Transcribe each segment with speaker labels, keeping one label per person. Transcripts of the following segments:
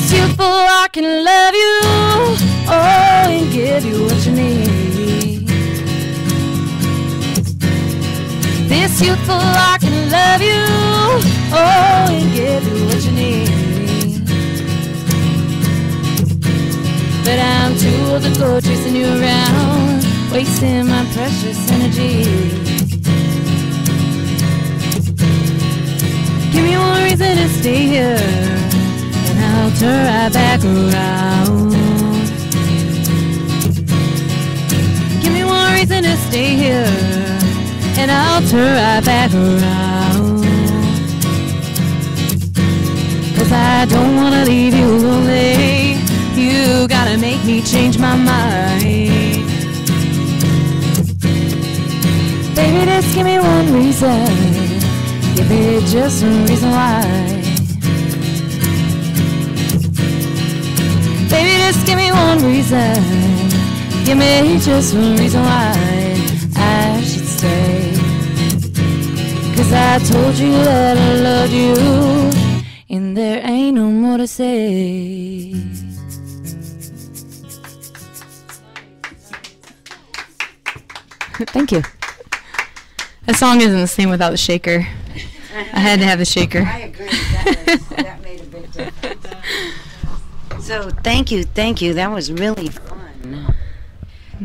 Speaker 1: This youthful heart can love you, oh, and give you what you need. This youthful heart can love you, oh, and give you what you need. But I'm too old to go chasing you around, wasting my precious energy. Give me one reason to stay here, and I'll turn right back around. Give me one reason to stay here, and I'll turn right back around. 'Cause I don't wanna leave you lonely. You gotta make me change my mind. Baby, just give me one reason. Give me just one reason why. Baby, just give me one reason. Give me just one reason why I should stay. 'Cause I told you that I loved you, and there ain't no more to say. Thank you. That song isn't the same without the shaker. I had to have the shaker.
Speaker 2: I agree. That made a big difference. So thank you. That was really fun.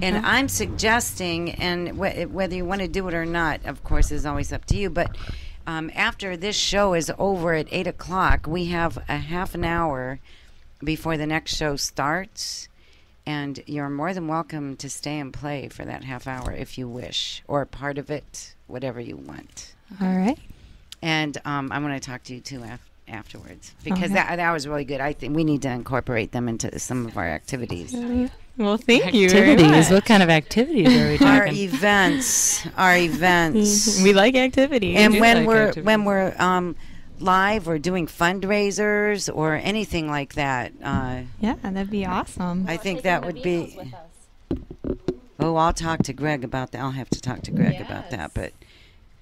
Speaker 2: And I'm suggesting, and whether you want to do it or not, of course, is always up to you, but after this show is over at 8 o'clock, we have a half an hour before the next show starts. And you're more than welcome to stay and play for that half hour if you wish, or part of it, whatever you want.
Speaker 1: All right.
Speaker 2: And I'm going to talk to you, too, afterwards. Because that was really good. I think we need to incorporate them into some of our activities.
Speaker 1: Well, thank you very much. What kind of activities are we talking?
Speaker 2: Our events.
Speaker 1: We like activities.
Speaker 2: And when we're live or doing fundraisers or anything like that.
Speaker 1: Yeah, that'd be awesome.
Speaker 2: I think that would be. Oh, I'll talk to Greg about that. I'll have to talk to Greg about that. But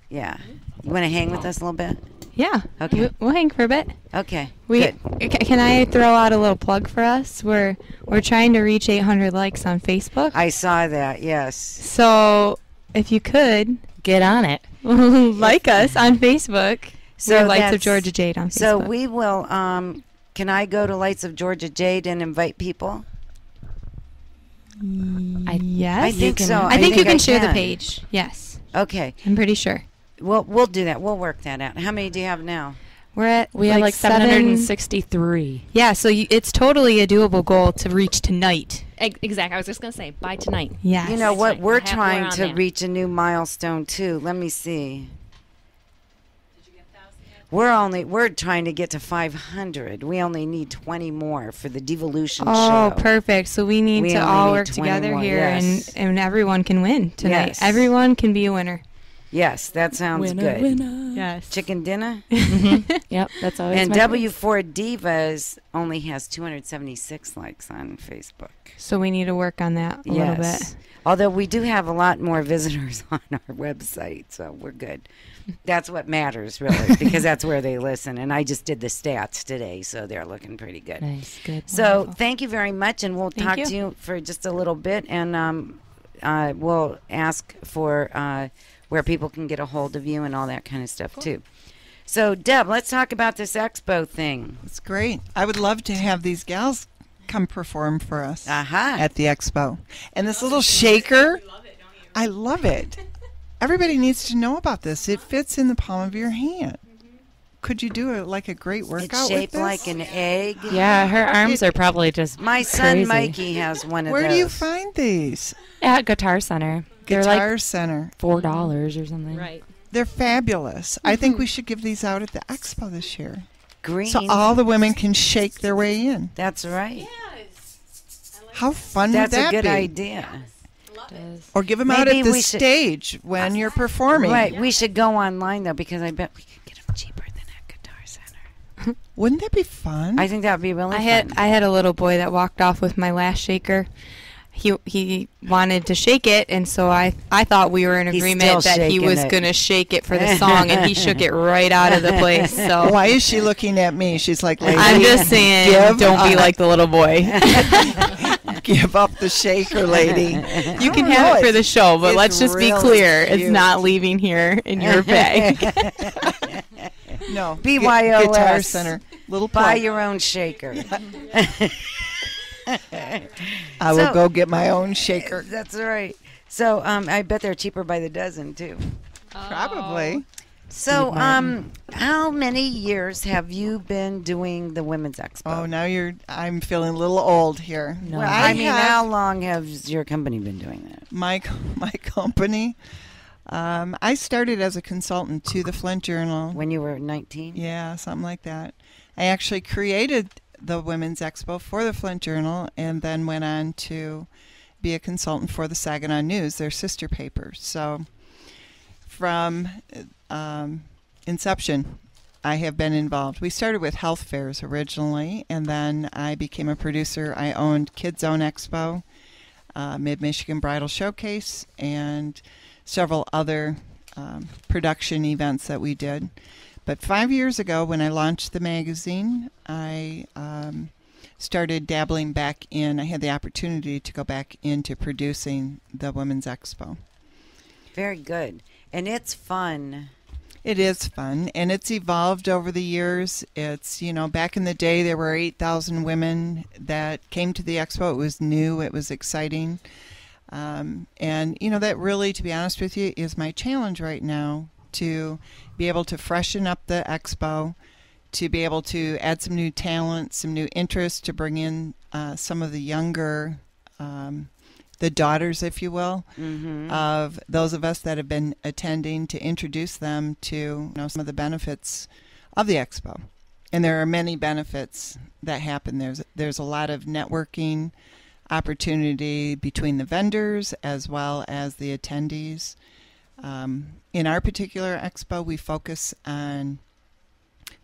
Speaker 2: yeah, you want to hang with us a little bit?
Speaker 1: Yeah.
Speaker 2: Okay.
Speaker 1: We'll hang for a bit.
Speaker 2: Okay.
Speaker 1: Good. Can I throw out a little plug for us? We're trying to reach 800 likes on Facebook.
Speaker 2: I saw that. Yes.
Speaker 1: So if you could get on it, like us on Facebook. So Lights of Georgia Jade on Facebook.
Speaker 2: So we will. Can I go to Lights of Georgia Jade and invite people?
Speaker 1: Yes.
Speaker 2: I think so.
Speaker 1: I think you can share the page. Yes.
Speaker 2: Okay.
Speaker 1: I'm pretty sure.
Speaker 2: We'll do that. We'll work that out. How many do you have now?
Speaker 1: We have like 763. Yeah, so it's totally a doable goal to reach tonight.
Speaker 3: Exactly. I was just going to say, by tonight.
Speaker 1: Yeah.
Speaker 2: You know what? We're trying to reach a new milestone, too. Let me see. We're trying to get to 500. We only need 20 more for the Divalution show.
Speaker 1: Oh, perfect. So we need to all work together here, and everyone can win tonight. Yes. Everyone can be a winner.
Speaker 2: Yes, that sounds good.
Speaker 1: Winner. Yes.
Speaker 2: Chicken dinner?
Speaker 3: Yep, that's always
Speaker 2: And
Speaker 3: my
Speaker 2: W4 Divas only has 276 likes on Facebook.
Speaker 1: So we need to work on that a little bit.
Speaker 2: Although we do have a lot more visitors on our website, so we're good. That's what matters, really, because that's where they listen. And I just did the stats today, so they're looking pretty good.
Speaker 1: Nice, good.
Speaker 2: So
Speaker 1: wonderful.
Speaker 2: Thank you very much, and we'll talk to you for just a little bit, and we'll ask for where people can get a hold of you and all that kind of stuff, too. So, Deb, let's talk about this expo thing.
Speaker 4: It's great. I would love to have these gals come perform for us at the expo. And this little shaker, I love it. Everybody needs to know about this. It fits in the palm of your hand. Could you do like a great workout
Speaker 2: It's shaped
Speaker 4: with this?
Speaker 2: like an egg.
Speaker 3: Yeah, her arms are probably just
Speaker 2: My son Mikey has one of those.
Speaker 4: Where do you find these?
Speaker 3: At Guitar Center. They're
Speaker 4: Guitar
Speaker 3: like
Speaker 4: Center.
Speaker 3: $4 or something. Right.
Speaker 4: They're fabulous. I think we should give these out at the expo this year.
Speaker 2: Green.
Speaker 4: So all the women can shake their way in.
Speaker 2: That's right.
Speaker 4: How fun would that be?
Speaker 2: That's a good idea.
Speaker 4: Or give them out at the stage when you're performing.
Speaker 2: Right. We should go online, though, because I bet we can get them cheaper than at Guitar Center.
Speaker 4: Wouldn't that be fun?
Speaker 2: I think that would be really fun.
Speaker 1: I had a little boy that walked off with my last shaker.
Speaker 5: he wanted to shake it, and so I thought we were in agreement that he was going to shake it for the song, and he shook it right out of the place. So
Speaker 4: why is she looking at me? She's like, lady,
Speaker 5: I'm just saying, don't be like the little boy.
Speaker 4: Give up the shaker, lady.
Speaker 5: You can have it for the show, but let's just be clear. Cute. It's not leaving here in your bag.
Speaker 4: No.
Speaker 2: BYOS.
Speaker 4: Guitar Center. Little
Speaker 2: Buy your own shaker.
Speaker 4: I will go get my own shaker.
Speaker 2: That's right. So I bet they're cheaper by the dozen, too.
Speaker 4: Probably.
Speaker 2: So how many years have you been doing the Women's Expo?
Speaker 4: Oh, now I'm feeling a little old here.
Speaker 2: No. Well, I mean, how long has your company been doing that?
Speaker 4: My company? I started as a consultant to the Flint Journal.
Speaker 2: When you were 19?
Speaker 4: Yeah, something like that. I actually created the Women's Expo for the Flint Journal and then went on to be a consultant for the Saginaw News, their sister paper. So from inception, I have been involved. We started with health fairs originally, and then I became a producer. I owned Kids Zone Expo, Mid-Michigan Bridal Showcase, and several other production events that we did. But 5 years ago, when I launched the magazine, I started dabbling back in. I had the opportunity to go back into producing the Women's Expo.
Speaker 2: Very good. And it's fun.
Speaker 4: It is fun, and it's evolved over the years. It's, back in the day, there were 8,000 women that came to the expo. It was new. It was exciting. And, that really, to be honest with you, is my challenge right now, to be able to freshen up the expo, to be able to add some new talent, some new interest, to bring in some of the younger, the daughters, if you will, of those of us that have been attending, to introduce them to some of the benefits of the expo. And there are many benefits that happen. There's a lot of networking opportunity between the vendors as well as the attendees. In our particular expo, we focus on,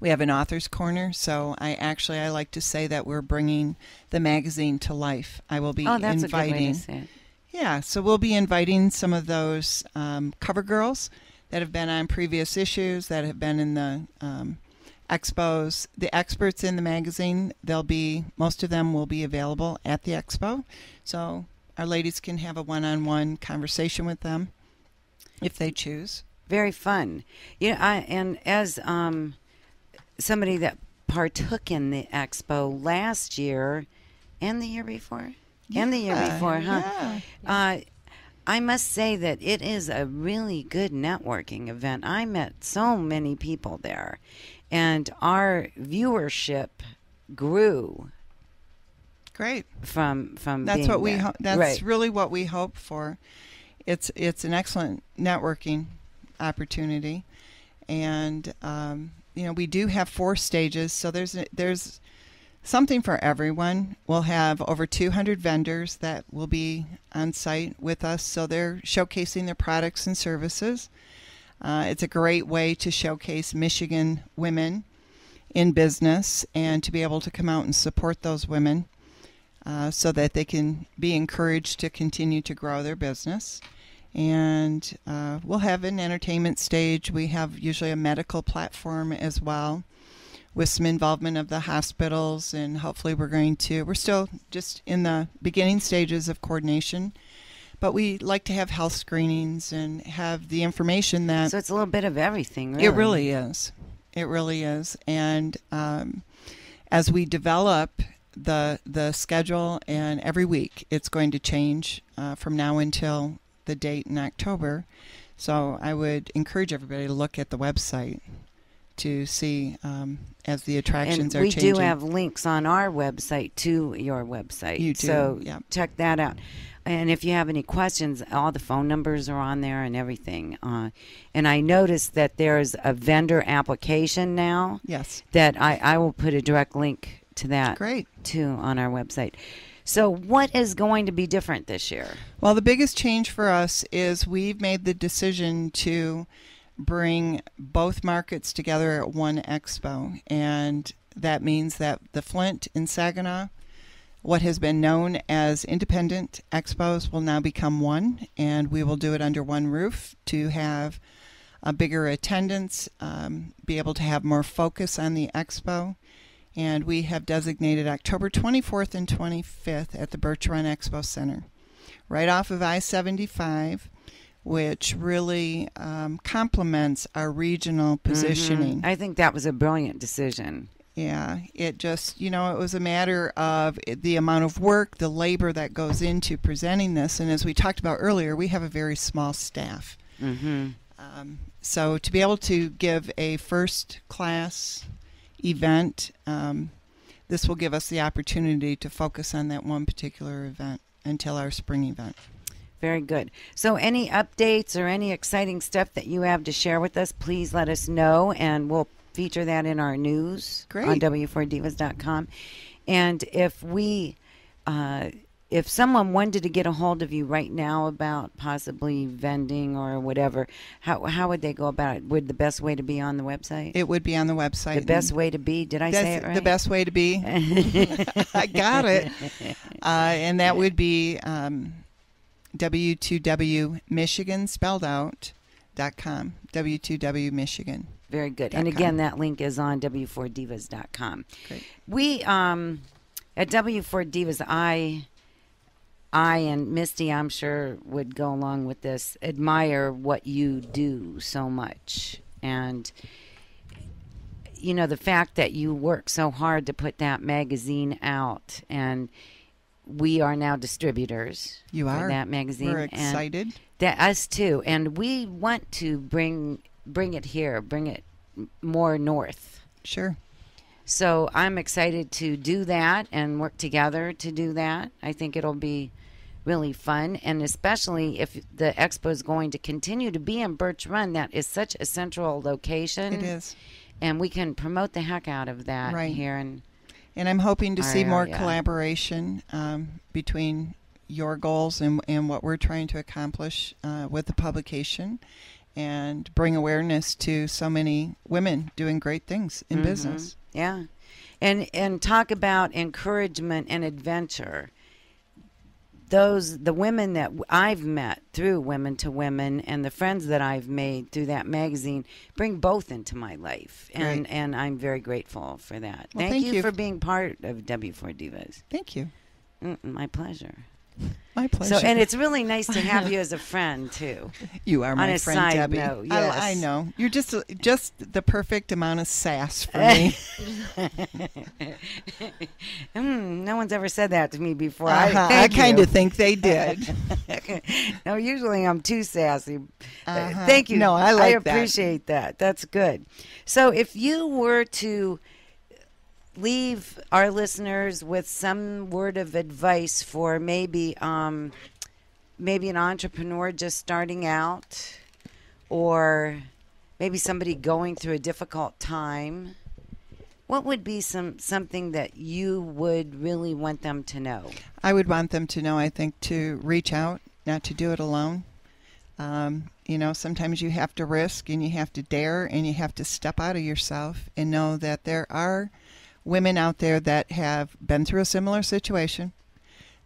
Speaker 4: we have an author's corner, so I like to say that we're bringing the magazine to life. I will be
Speaker 2: that's
Speaker 4: inviting.
Speaker 2: A good way to say it.
Speaker 4: Yeah, so we'll be inviting some of those cover girls that have been on previous issues, that have been in the expos. The experts in the magazine, most of them will be available at the expo, so our ladies can have a one-on-one conversation with them if they choose.
Speaker 2: Very fun. And as somebody that partook in the expo last year and the year before, huh?
Speaker 4: Yeah.
Speaker 2: I must say that it is a really good networking event. I met so many people there, and our viewership grew.
Speaker 4: Great.
Speaker 2: From
Speaker 4: that's
Speaker 2: being
Speaker 4: what we
Speaker 2: there.
Speaker 4: That's
Speaker 2: right.
Speaker 4: really what we hope for. It's an excellent networking opportunity, and we do have 4 stages, so there's something for everyone. We'll have over 200 vendors that will be on site with us, so they're showcasing their products and services. It's a great way to showcase Michigan women in business and to be able to come out and support those women so that they can be encouraged to continue to grow their business. And we'll have an entertainment stage. We have usually a medical platform as well, with some involvement of the hospitals, and hopefully we're still just in the beginning stages of coordination, but we like to have health screenings and have the information that...
Speaker 2: So it's a little bit of everything, really.
Speaker 4: It really is. It really is. And as we develop the schedule, and every week it's going to change from now until the date in October. So I would encourage everybody to look at the website to see as the attractions are changing.
Speaker 2: We do have links on our website to your website.
Speaker 4: You do,
Speaker 2: so
Speaker 4: yeah.
Speaker 2: Check that out. And if you have any questions, all the phone numbers are on there and everything. And I noticed that there's a vendor application now.
Speaker 4: Yes.
Speaker 2: That I will put a direct link to that.
Speaker 4: Great.
Speaker 2: Too, on our website. So what is going to be different this year?
Speaker 4: Well, the biggest change for us is we've made the decision to bring both markets together at one expo, and that means that the Flint in Saginaw what has been known as independent expos will now become one, and we will do it under one roof to have a bigger attendance, be able to have more focus on the expo. And we have designated October 24th and 25th at the Birch Run Expo Center, right off of I-75, which really complements our regional positioning.
Speaker 2: I think that was a brilliant decision.
Speaker 4: Yeah, it just, it was a matter of the amount of work, the labor that goes into presenting this. And as we talked about earlier, we have a very small staff. So to be able to give a first-class event, this will give us the opportunity to focus on that one particular event until our spring event.
Speaker 2: Very good. So any updates or any exciting stuff that you have to share with us, please let us know, and we'll feature that in our news on w4divas.com. And if someone wanted to get a hold of you right now about possibly vending or whatever, how would they go about it? Would the best way to be on the website?
Speaker 4: It would be on the website.
Speaker 2: The best way to be? Did I say it right?
Speaker 4: The best way to be. I got it. And that would be W2W Michigan spelled out .com. W2W Michigan.
Speaker 2: Very good. And again, that link is on w4divas.com.
Speaker 4: Great.
Speaker 2: We at W4Divas, I and Misty, I'm sure, would go along with this, admire what you do so much. And, the fact that you work so hard to put that magazine out, and we are now distributors
Speaker 4: for
Speaker 2: that magazine.
Speaker 4: We're excited.
Speaker 2: And us too. And we want to bring it here, bring it more north.
Speaker 4: Sure.
Speaker 2: So I'm excited to do that and work together to do that. I think it'll be really fun, and especially if the expo is going to continue to be in Birch Run. That is such a central location.
Speaker 4: It is. And
Speaker 2: we can promote the heck out of that here. And
Speaker 4: I'm hoping to see more collaboration between your goals and what we're trying to accomplish with the publication, and bring awareness to so many women doing great things in business.
Speaker 2: Yeah. And talk about encouragement and adventure. The women that I've met through Women2Women and the friends that I've made through that magazine bring both into my life. And I'm very grateful for that.
Speaker 4: Well,
Speaker 2: thank you for being part of W4Divas.
Speaker 4: Thank you.
Speaker 2: My pleasure.
Speaker 4: My pleasure.
Speaker 2: So, and it's really nice to have you as a friend too.
Speaker 4: You are my friend, Debbie.
Speaker 2: Note, yes.
Speaker 4: I know. You're just the perfect amount of sass for me.
Speaker 2: No one's ever said that to me before.
Speaker 4: I kind of think they did.
Speaker 2: No, usually I'm too sassy. Thank you.
Speaker 4: No, I
Speaker 2: appreciate that. That's good. So if you were to leave our listeners with some word of advice for maybe an entrepreneur just starting out, or maybe somebody going through a difficult time, what would be something that you would really want them to know?
Speaker 4: I would want them to know, I think, to reach out, not to do it alone. Sometimes you have to risk, and you have to dare, and you have to step out of yourself and know that there are women out there that have been through a similar situation.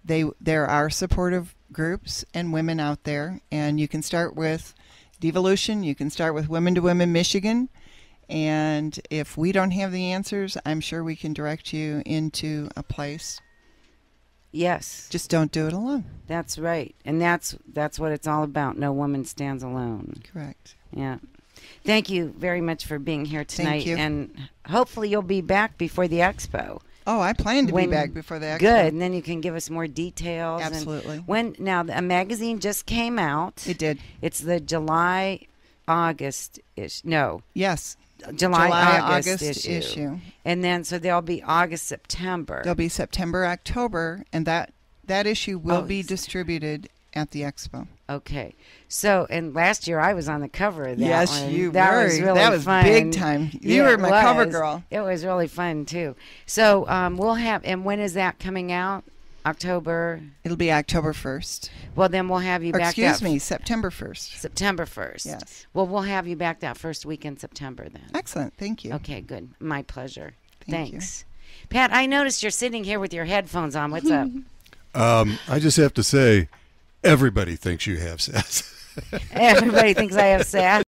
Speaker 4: There are supportive groups and women out there, and you can start with Divalution, you can start with Women2Women Michigan, and if we don't have the answers, I'm sure we can direct you into a place.
Speaker 2: Yes.
Speaker 4: Just don't do it alone.
Speaker 2: That's right. And that's what it's all about. No woman stands alone.
Speaker 4: Correct.
Speaker 2: Yeah. Thank you very much for being here tonight.
Speaker 4: Thank you.
Speaker 2: And hopefully you'll be back before the expo.
Speaker 4: Oh, I plan to be back before the expo.
Speaker 2: Good. And then you can give us more details.
Speaker 4: Absolutely.
Speaker 2: Now, a magazine just came out.
Speaker 4: It did.
Speaker 2: It's the July-August-ish. No.
Speaker 4: Yes.
Speaker 2: July-August issue. And then, so there'll be August-September.
Speaker 4: There'll be September-October, and that issue will be distributed at the expo.
Speaker 2: Okay. So, and last year I was on the cover of that one.
Speaker 4: Yes, you were.
Speaker 2: That was really
Speaker 4: That was
Speaker 2: fun.
Speaker 4: big time. You were my cover girl.
Speaker 2: It was really fun, too. So, we'll have, and when is that coming out? October?
Speaker 4: It'll be October 1st.
Speaker 2: Well, then we'll have you back.
Speaker 4: Excuse me, September 1st.
Speaker 2: September 1st.
Speaker 4: Yes.
Speaker 2: Well, we'll have you back that first week in September then.
Speaker 4: Excellent. Thank you.
Speaker 2: Okay, good. My pleasure.
Speaker 4: Thanks.
Speaker 2: Thanks. Pat, I noticed you're sitting here with your headphones on. What's up?
Speaker 6: I just have to say, everybody thinks you have sass.
Speaker 2: Everybody thinks I have sass.